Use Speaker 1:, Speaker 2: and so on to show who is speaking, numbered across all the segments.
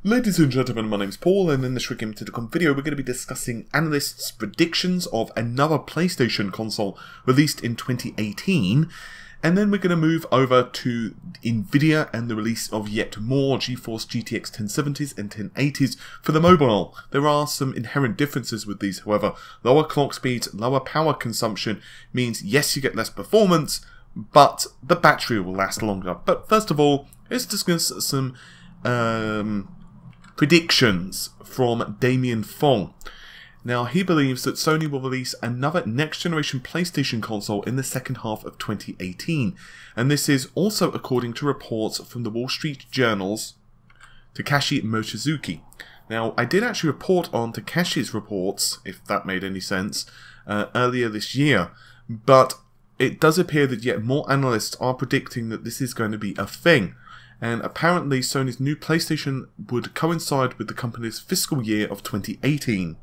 Speaker 1: Ladies and gentlemen, my name's Paul, and in this Game.com video we're going to be discussing Analyst's predictions of another PlayStation console released in 2018, and then we're going to move over to Nvidia and the release of yet more GeForce GTX 1070s and 1080s for the mobile. There are some inherent differences with these, however. Lower clock speeds, lower power consumption means yes, you get less performance, but the battery will last longer. But first of all, let's discuss some predictions from Damien Fong. Now, he believes that Sony will release another next-generation PlayStation console in the second half of 2018, and this is also according to reports from the Wall Street Journal's Takashi Mochizuki. Now, I did actually report on Takashi's reports, if that made any sense, earlier this year, but it does appear that yet more analysts are predicting that this is going to be a thing. And apparently Sony's new PlayStation would coincide with the company's fiscal year of 2018.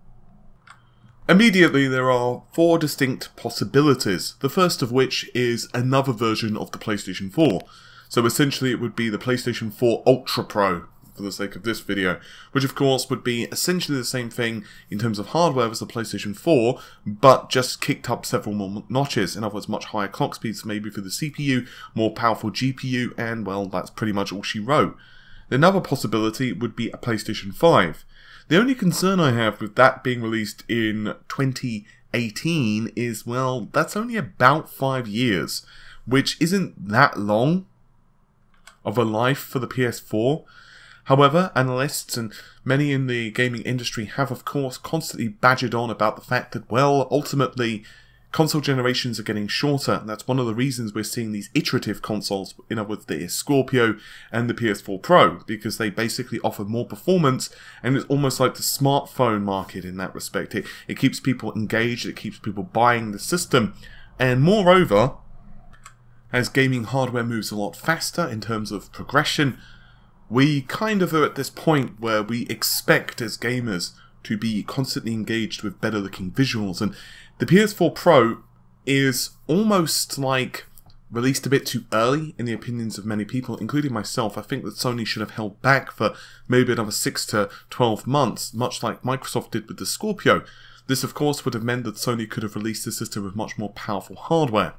Speaker 1: Immediately there are four distinct possibilities, the first of which is another version of the PlayStation 4. So essentially it would be the PlayStation 4 Ultra Pro, for the sake of this video, which of course would be essentially the same thing in terms of hardware as the PlayStation 4, but just kicked up several more notches. In other words, much higher clock speeds maybe for the CPU, more powerful GPU, and well, that's pretty much all she wrote. Another possibility would be a PlayStation 5. The only concern I have with that being released in 2018 is, well, that's only about 5 years, which isn't that long of a life for the PS4. However, analysts and many in the gaming industry have of course constantly badgered on about the fact that, well, ultimately console generations are getting shorter, and that's one of the reasons we're seeing these iterative consoles, in other words the Scorpio and the PS4 Pro, because they basically offer more performance, and it's almost like the smartphone market in that respect. It keeps people engaged, it keeps people buying the system, and moreover, as gaming hardware moves a lot faster in terms of progression, we kind of are at this point where we expect as gamers to be constantly engaged with better looking visuals, and the PS4 Pro is almost like released a bit too early in the opinions of many people, including myself. I think that Sony should have held back for maybe another 6 to 12 months, much like Microsoft did with the Scorpio. This of course would have meant that Sony could have released the system with much more powerful hardware.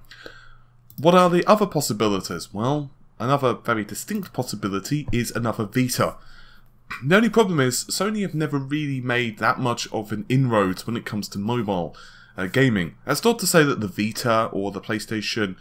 Speaker 1: What are the other possibilities? Well, another very distinct possibility is another Vita. The only problem is, Sony have never really made that much of an inroads when it comes to mobile gaming. That's not to say that the Vita or the PlayStation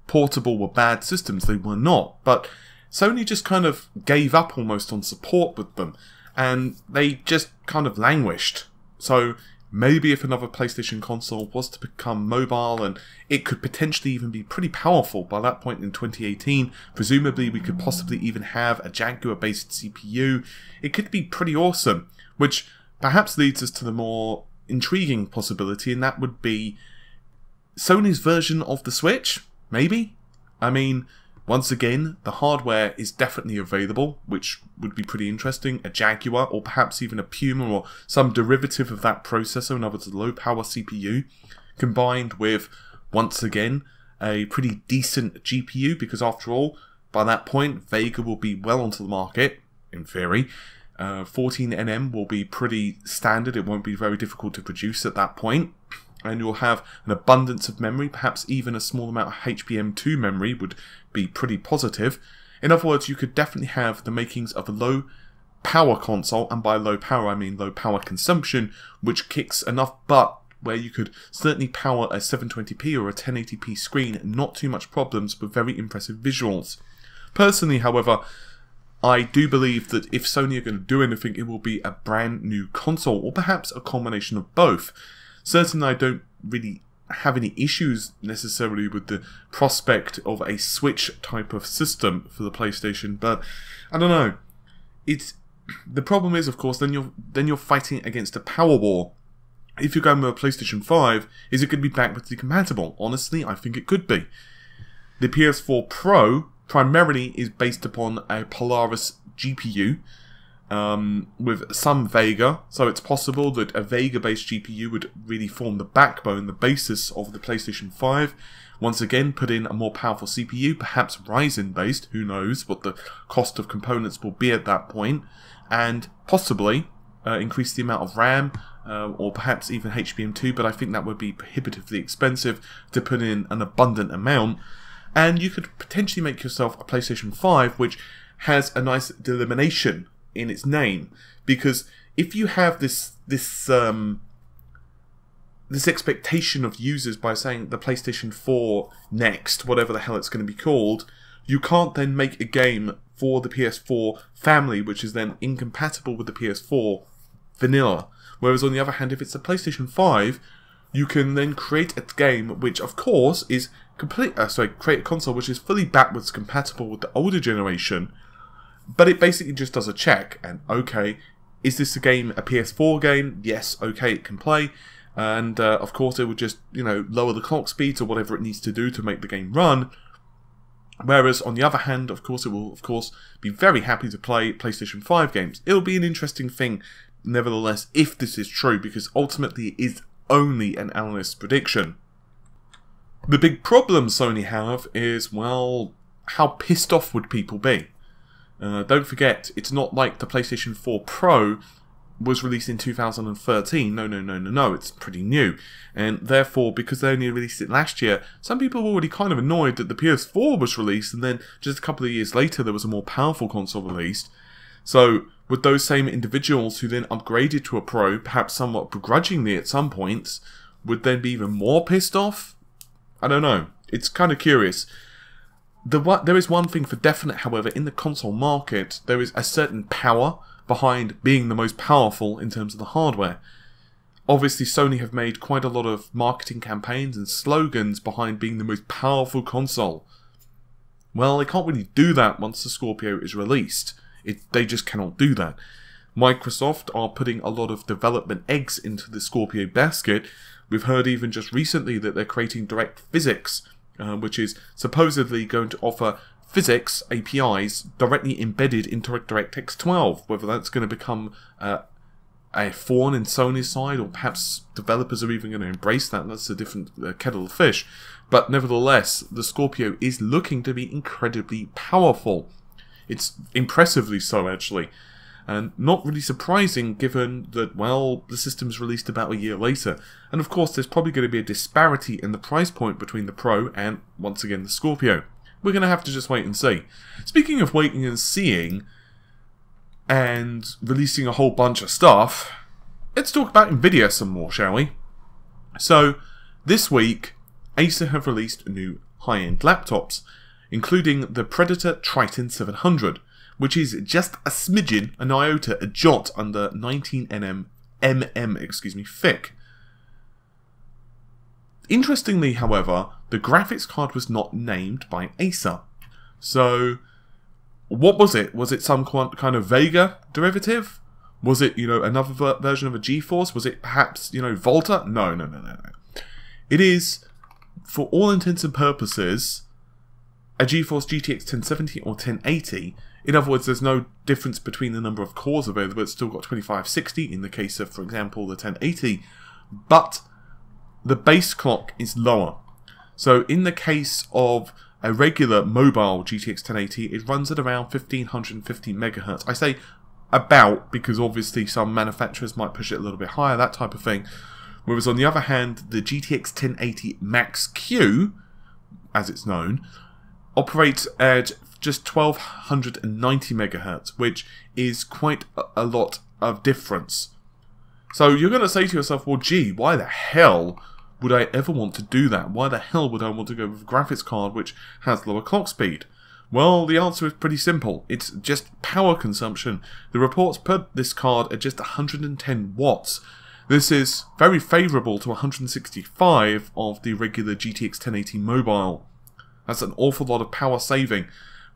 Speaker 1: Portable were bad systems, they were not, but Sony just kind of gave up almost on support with them, and they just kind of languished. So maybe if another PlayStation console was to become mobile, and it could potentially even be pretty powerful by that point in 2018, presumably we could possibly even have a Jaguar-based CPU, it could be pretty awesome, which perhaps leads us to the more intriguing possibility, and that would be Sony's version of the Switch, maybe? I mean, once again, the hardware is definitely available, which would be pretty interesting. A Jaguar, or perhaps even a Puma, or some derivative of that processor, in other words, a low-power CPU, combined with, once again, a pretty decent GPU, because after all, by that point, Vega will be well onto the market, in theory. 14nm will be pretty standard, it won't be very difficult to produce at that point. And you'll have an abundance of memory, perhaps even a small amount of HBM2 memory would be pretty positive. In other words, you could definitely have the makings of a low power console, and by low power I mean low power consumption, which kicks enough butt where you could certainly power a 720p or a 1080p screen, not too much problems, but very impressive visuals. Personally, however, I do believe that if Sony are going to do anything, it will be a brand new console, or perhaps a combination of both. Certainly I don't really have any issues necessarily with the prospect of a Switch type of system for the PlayStation, but I don't know. The problem is, of course, then you're fighting against a power war. If you're going with a PlayStation 5, is it going to be backwards compatible? Honestly, I think it could be. The PS4 Pro primarily is based upon a Polaris GPU, with some Vega, so it's possible that a Vega-based GPU would really form the backbone, the basis of the PlayStation 5, once again put in a more powerful CPU, perhaps Ryzen based, who knows what the cost of components will be at that point, and possibly increase the amount of RAM, or perhaps even HBM2, but I think that would be prohibitively expensive to put in an abundant amount. And you could potentially make yourself a PlayStation 5 which has a nice delimitation in its name, because if you have this expectation of users by saying the PlayStation 4 next, whatever the hell it's going to be called, you can't then make a game for the PS4 family which is then incompatible with the PS4 vanilla. Whereas on the other hand, if it's a PlayStation 5, you can then create a game which of course is create a console which is fully backwards compatible with the older generation, but it basically just does a check and okay, is this a game, a PS4 game? Yes, okay, it can play. And of course it would just, lower the clock speeds or whatever it needs to do to make the game run. Whereas on the other hand, of course, it will be very happy to play PlayStation 5 games. It'll be an interesting thing, nevertheless, if this is true, because ultimately it is only an analyst's prediction. The big problem Sony have is, well, how pissed off would people be? Don't forget, it's not like the PlayStation 4 Pro was released in 2013. No, it's pretty new. And therefore, because they only released it last year, some people were already kind of annoyed that the PS4 was released and then just a couple of years later there was a more powerful console released. So, would those same individuals who then upgraded to a Pro, perhaps somewhat begrudgingly at some points, would then be even more pissed off? I don't know. It's kind of curious. There is one thing for definite, however, in the console market, there is a certain power behind being the most powerful in terms of the hardware. Obviously, Sony have made quite a lot of marketing campaigns and slogans behind being the most powerful console. Well, they can't really do that once the Scorpio is released. They just cannot do that. Microsoft are putting a lot of development eggs into the Scorpio basket. We've heard even just recently that they're creating direct physics, which is supposedly going to offer physics APIs directly embedded into DirectX 12. Whether that's going to become a thorn in Sony's side, or perhaps developers are even going to embrace that, that's a different kettle of fish. But nevertheless, the Scorpio is looking to be incredibly powerful. It's impressively so, actually. And not really surprising given that, well, the system's released about a year later. And of course, there's probably going to be a disparity in the price point between the Pro and, once again, the Scorpio. We're going to have to just wait and see. Speaking of waiting and seeing, and releasing a whole bunch of stuff, let's talk about Nvidia some more, shall we? So, this week, Acer have released new high-end laptops, including the Predator Triton 700, which is just a smidgen, an iota, a jot under 19 mm thick. Interestingly, however, the graphics card was not named by Acer. So, what was it? Was it some kind of Vega derivative? Was it, another version of a GeForce? Was it perhaps, Volta? No. It is, for all intents and purposes, a GeForce GTX 1070 or 1080. In other words, there's no difference between the number of cores available. It's still got 2560 in the case of, for example, the 1080. But the base clock is lower. So in the case of a regular mobile GTX 1080, it runs at around 1550 MHz. I say about because obviously some manufacturers might push it a little bit higher, that type of thing. Whereas on the other hand, the GTX 1080 Max Q, as it's known, operates at just 1290 MHz, which is quite a lot of difference. So you're going to say to yourself, well, gee, why the hell would I ever want to do that? Why the hell would I want to go with a graphics card which has lower clock speed? Well, the answer is pretty simple. It's just power consumption. The reports put this card at just 110 watts. This is very favourable to 165 of the regular GTX 1080 mobile. That's an awful lot of power saving,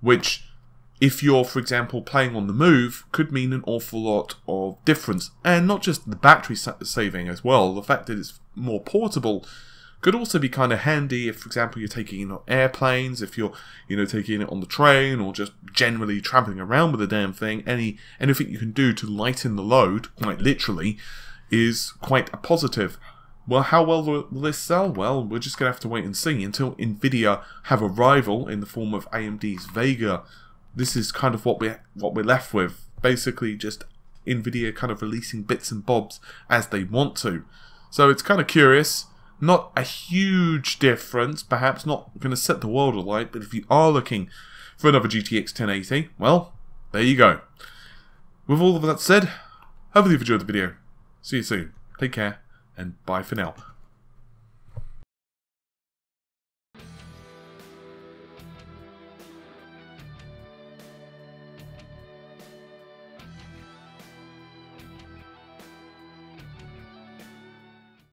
Speaker 1: which, if you're, for example, playing on the move, could mean an awful lot of difference. And not just the battery saving as well. The fact that it's more portable could also be kind of handy if, for example, you're taking it on airplanes, if you're, taking it on the train, or just generally travelling around with the damn thing. Anything you can do to lighten the load, quite literally, is quite a positive. Well, how well will this sell? Well, we're just going to have to wait and see until Nvidia have a rival in the form of AMD's Vega. This is kind of what we're left with. Basically, just Nvidia kind of releasing bits and bobs as they want to. So it's kind of curious. Not a huge difference, perhaps not going to set the world alight, but if you are looking for another GTX 1080, well, there you go. With all of that said, hopefully you've enjoyed the video. See you soon. Take care, and bye for now.